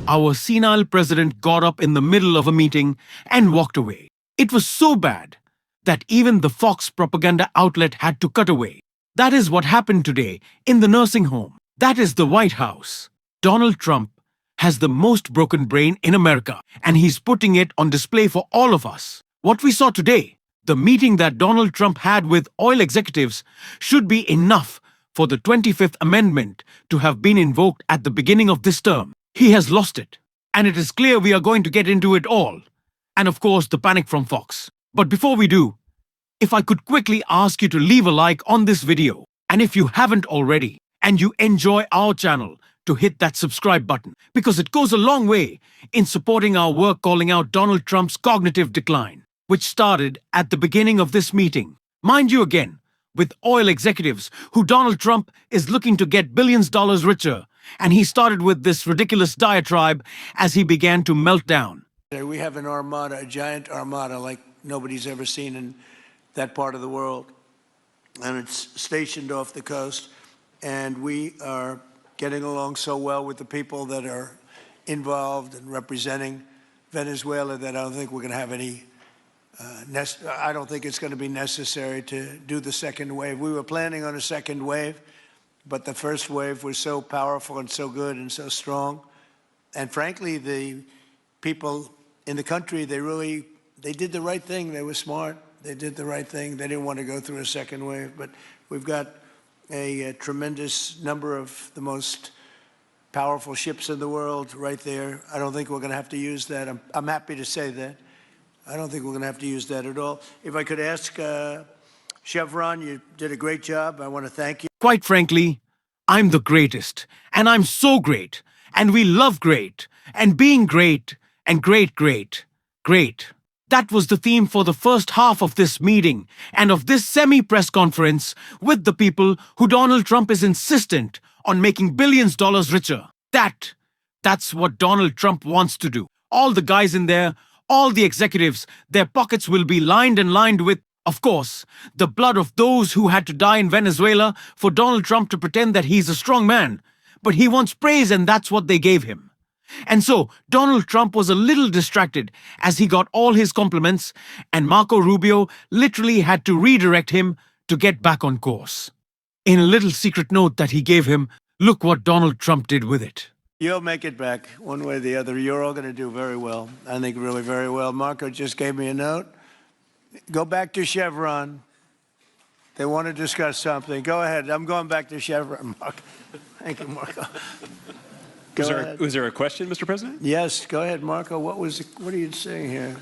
Our senile president got up in the middle of a meeting and walked away. It was so bad that even the Fox propaganda outlet had to cut away. That is what happened today in the nursing home. That is the White House. Donald Trump has the most broken brain in America, and he's putting it on display for all of us. What we saw today, the meeting that Donald Trump had with oil executives, should be enough for the 25th Amendment to have been invoked at the beginning of this term. He has lost it, and it is clear we are going to get into it all. And of course, the panic from Fox. But before we do, if I could quickly ask you to leave a like on this video, and if you haven't already, and you enjoy our channel, to hit that subscribe button, because it goes a long way in supporting our work calling out Donald Trump's cognitive decline, which started at the beginning of this meeting. Mind you again, with oil executives who Donald Trump is looking to get billions dollars richer, and he started with this ridiculous diatribe as he began to melt down. We have an armada, a giant armada like nobody's ever seen in that part of the world, and it's stationed off the coast, and we are getting along so well with the people that are involved and representing Venezuela that I don't think we're going to have any, I don't think it's going to be necessary to do the second wave. We were planning on a second wave, but the first wave was so powerful and so good and so strong. And frankly, the people in the country, they did the right thing. They were smart. They did the right thing. They didn't want to go through a second wave, but we've got a tremendous number of the most powerful ships in the world right there. I don't think we're going to have to use that. I'm happy to say that. I don't think we're going to have to use that at all. If I could ask Chevron, you did a great job. I want to thank you. Quite frankly, I'm the greatest, and I'm so great, and we love great, and being great, and great. That was the theme for the first half of this meeting and of this semi-press conference with the people who Donald Trump is insistent on making billions dollars richer. That's what Donald Trump wants to do. All the guys in there, all the executives, their pockets will be lined with, of course, the blood of those who had to die in Venezuela for Donald Trump to pretend that he's a strong man. But he wants praise, and that's what they gave him. And so Donald Trump was a little distracted as he got all his compliments, and Marco Rubio literally had to redirect him to get back on course. In a little secret note that he gave him, look what Donald Trump did with it. You'll make it back one way or the other. You're all going to do very well. I think really very well. Marco just gave me a note. Go back to Chevron. They want to discuss something. Go ahead. I'm going back to Chevron, Marco. Thank you, Marco. Was there a question, Mr. President? Yes, go ahead, Marco. What are you saying here?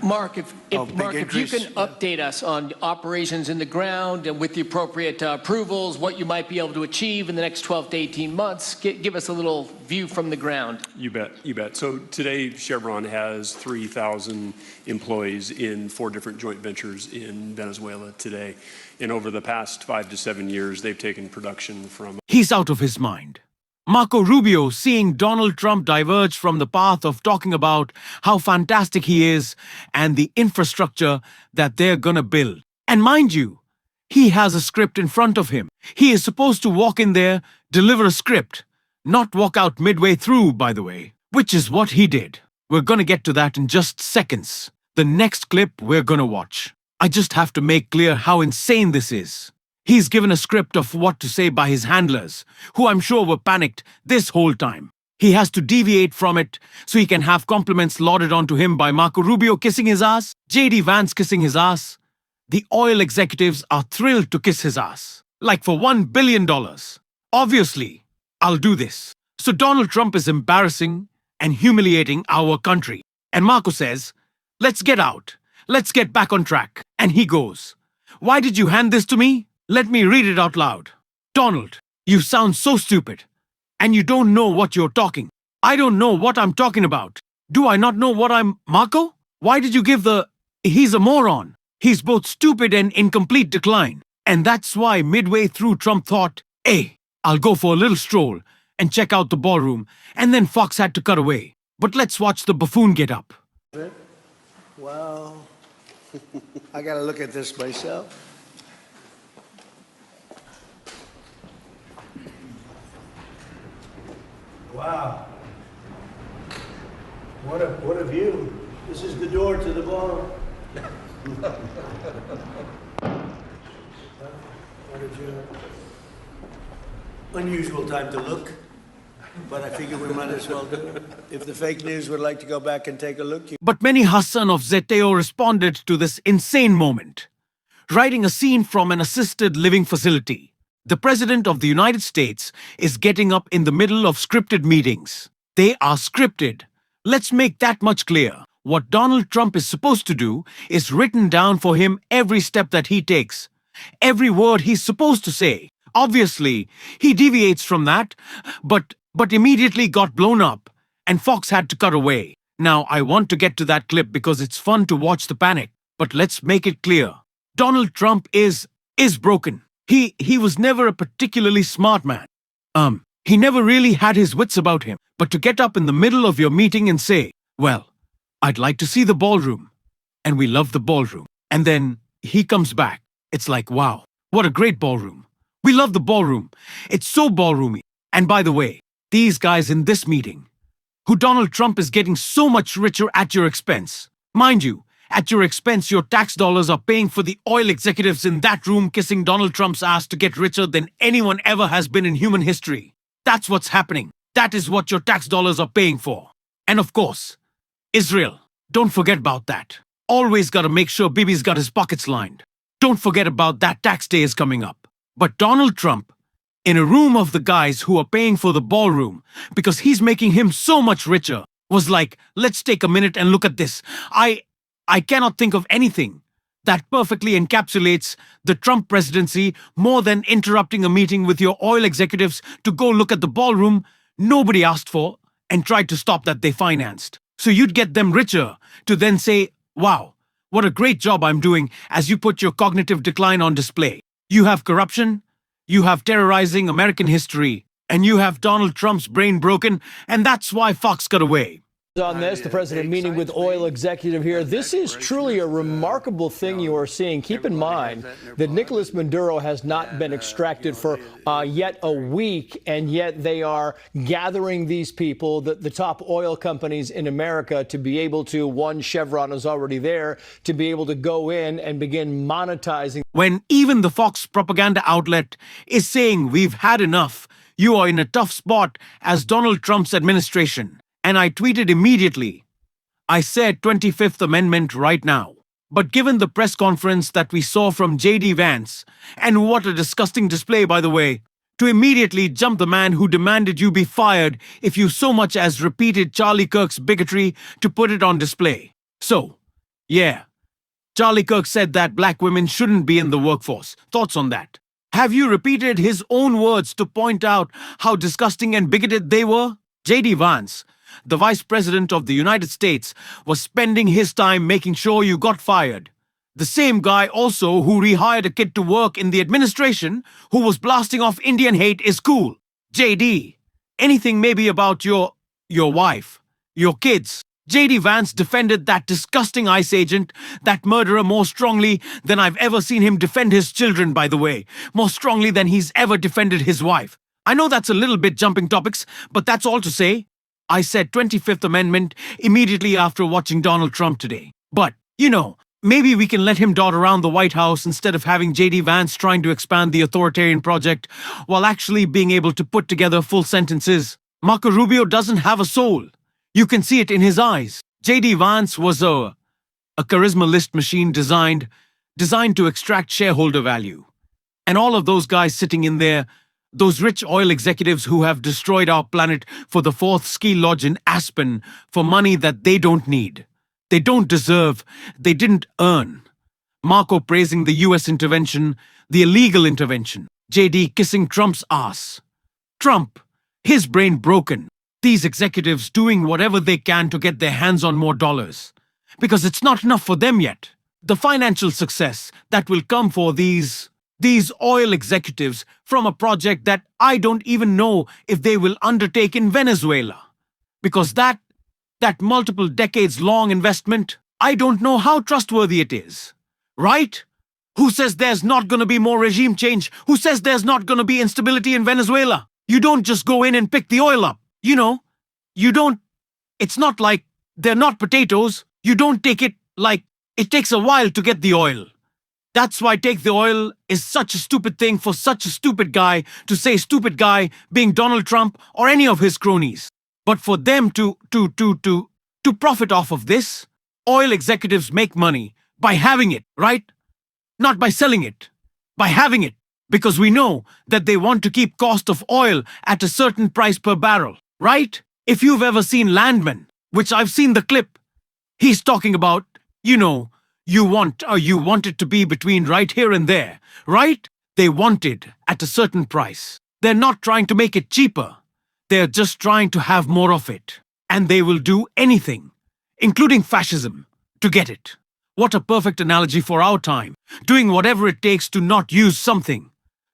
Mark, if you can update us on operations in the ground and with the appropriate approvals, what you might be able to achieve in the next 12 to 18 months, give us a little view from the ground. You bet. So today, Chevron has 3,000 employees in 4 different joint ventures in Venezuela today. And over the past 5 to 7 years, they've taken production from... He's out of his mind. Marco Rubio, seeing Donald Trump diverge from the path of talking about how fantastic he is and the infrastructure that they're gonna build. And mind you, he has a script in front of him. He is supposed to walk in there, deliver a script, not walk out midway through, by the way, which is what he did. We're gonna get to that in just seconds. The next clip we're gonna watch. I just have to make clear how insane this is. He's given a script of what to say by his handlers, who I'm sure were panicked this whole time. He has to deviate from it so he can have compliments lauded onto him by Marco Rubio kissing his ass, J.D. Vance kissing his ass. The oil executives are thrilled to kiss his ass, like for $1 billion. Obviously, I'll do this. So Donald Trump is embarrassing and humiliating our country. And Marco says, let's get out. Let's get back on track. And he goes, why did you hand this to me? Let me read it out loud. Donald, you sound so stupid. And you don't know what you're talking. I don't know what I'm talking about. Do I not know what I'm... Marco? Why did you give the... He's a moron. He's both stupid and in complete decline. And that's why midway through Trump thought, hey, I'll go for a little stroll and check out the ballroom. And then Fox had to cut away. But let's watch the buffoon get up. Wow. I got to look at this myself. Wow. What a view. This is the door to the bar. Unusual time to look, but I figure we might as well do it. If the fake news would like to go back and take a look. But many Hassan of Zeteo responded to this insane moment, writing a scene from an assisted living facility. The President of the United States is getting up in the middle of scripted meetings. They are scripted. Let's make that much clear. What Donald Trump is supposed to do is written down for him every step that he takes, every word he's supposed to say. Obviously, he deviates from that, but immediately got blown up, and Fox had to cut away. Now, I want to get to that clip because it's fun to watch the panic, but let's make it clear. Donald Trump is broken. He was never a particularly smart man. He never really had his wits about him. But to get up in the middle of your meeting and say, well, I'd like to see the ballroom, and we love the ballroom. And then he comes back. It's like, wow, what a great ballroom. We love the ballroom. It's so ballroomy. And by the way, these guys in this meeting, who Donald Trump is getting so much richer at your expense. Mind you, at your expense, your tax dollars are paying for the oil executives in that room kissing Donald Trump's ass to get richer than anyone ever has been in human history. That's what's happening. That is what your tax dollars are paying for. And of course, Israel. Don't forget about that. Always gotta make sure Bibi's got his pockets lined. Don't forget about that tax day is coming up. But Donald Trump, in a room of the guys who are paying for the ballroom, because he's making him so much richer, was like, let's take a minute and look at this. I cannot think of anything that perfectly encapsulates the Trump presidency more than interrupting a meeting with your oil executives to go look at the ballroom nobody asked for and tried to stop that they financed. So you'd get them richer to then say, wow, what a great job I'm doing as you put your cognitive decline on display. You have corruption, you have terrorizing American history, and you have Donald Trump's brain broken, and that's why Fox got away. On this, the president meeting with oil executive here. This is truly a remarkable thing you are seeing. Keep in mind that Nicolas Maduro has not been extracted for yet a week, and yet they are gathering these people, the top oil companies in America, to be able to, one, Chevron is already there, to be able to go in and begin monetizing. When even the Fox propaganda outlet is saying we've had enough, you are in a tough spot as Donald Trump's administration. And I tweeted immediately. I said 25th Amendment right now. But given the press conference that we saw from J.D. Vance, and what a disgusting display, by the way, to immediately jump the man who demanded you be fired if you so much as repeated Charlie Kirk's bigotry to put it on display. So, yeah, Charlie Kirk said that black women shouldn't be in the workforce. Thoughts on that? Have you repeated his own words to point out how disgusting and bigoted they were? J.D. Vance, the Vice President of the United States, was spending his time making sure you got fired. The same guy also who rehired a kid to work in the administration who was blasting off Indian hate is cool. JD, anything maybe about your wife, your kids. JD Vance defended that disgusting ICE agent, that murderer, more strongly than I've ever seen him defend his children, by the way. More strongly than he's ever defended his wife. I know that's a little bit jumping topics, but that's all to say. I said 25th Amendment immediately after watching Donald Trump today. But, maybe we can let him dot around the White House instead of having J.D. Vance trying to expand the authoritarian project while actually being able to put together full sentences. Marco Rubio doesn't have a soul. You can see it in his eyes. J.D. Vance was a charisma list machine designed to extract shareholder value. And all of those guys sitting in there, those rich oil executives who have destroyed our planet for the fourth ski lodge in Aspen for money that they don't need. They don't deserve, they didn't earn. Marco praising the US intervention, the illegal intervention. JD kissing Trump's ass. Trump, his brain broken. These executives doing whatever they can to get their hands on more dollars. Because it's not enough for them yet. The financial success that will come for these oil executives from a project that I don't even know if they will undertake in Venezuela. Because that multiple decades long investment, I don't know how trustworthy it is. Right? Who says there's not going to be more regime change? Who says there's not going to be instability in Venezuela? You don't just go in and pick the oil up. You don't. It's not like They're not potatoes. You don't take it like it takes a while to get the oil. That's why take the oil is such a stupid thing for such a stupid guy to say stupid guy being Donald Trump or any of his cronies. But for them to profit off of this, oil executives make money by having it, right? Not by selling it, by having it. Because we know that they want to keep cost of oil at a certain price per barrel, right? If you've ever seen Landman, which I've seen the clip, he's talking about, you want it to be between right here and there, right? They want it at a certain price. They're not trying to make it cheaper. They're just trying to have more of it. And they will do anything, including fascism, to get it. What a perfect analogy for our time. Doing whatever it takes to not use something,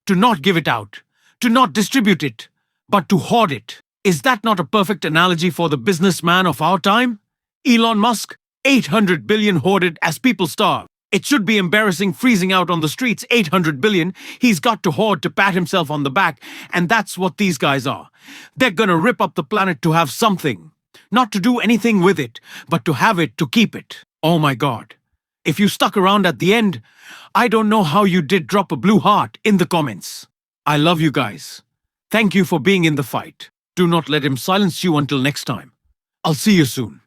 to not give it out, to not distribute it, but to hoard it. Is that not a perfect analogy for the businessman of our time? Elon Musk, 800 billion hoarded as people starve. It should be embarrassing freezing out on the streets, 800 billion. He's got to hoard to pat himself on the back, and that's what these guys are. They're gonna rip up the planet to have something. Not to do anything with it, but to have it to keep it. Oh my God. If you stuck around at the end, I don't know how you did drop a blue heart in the comments. I love you guys. Thank you for being in the fight. Do not let him silence you until next time. I'll see you soon.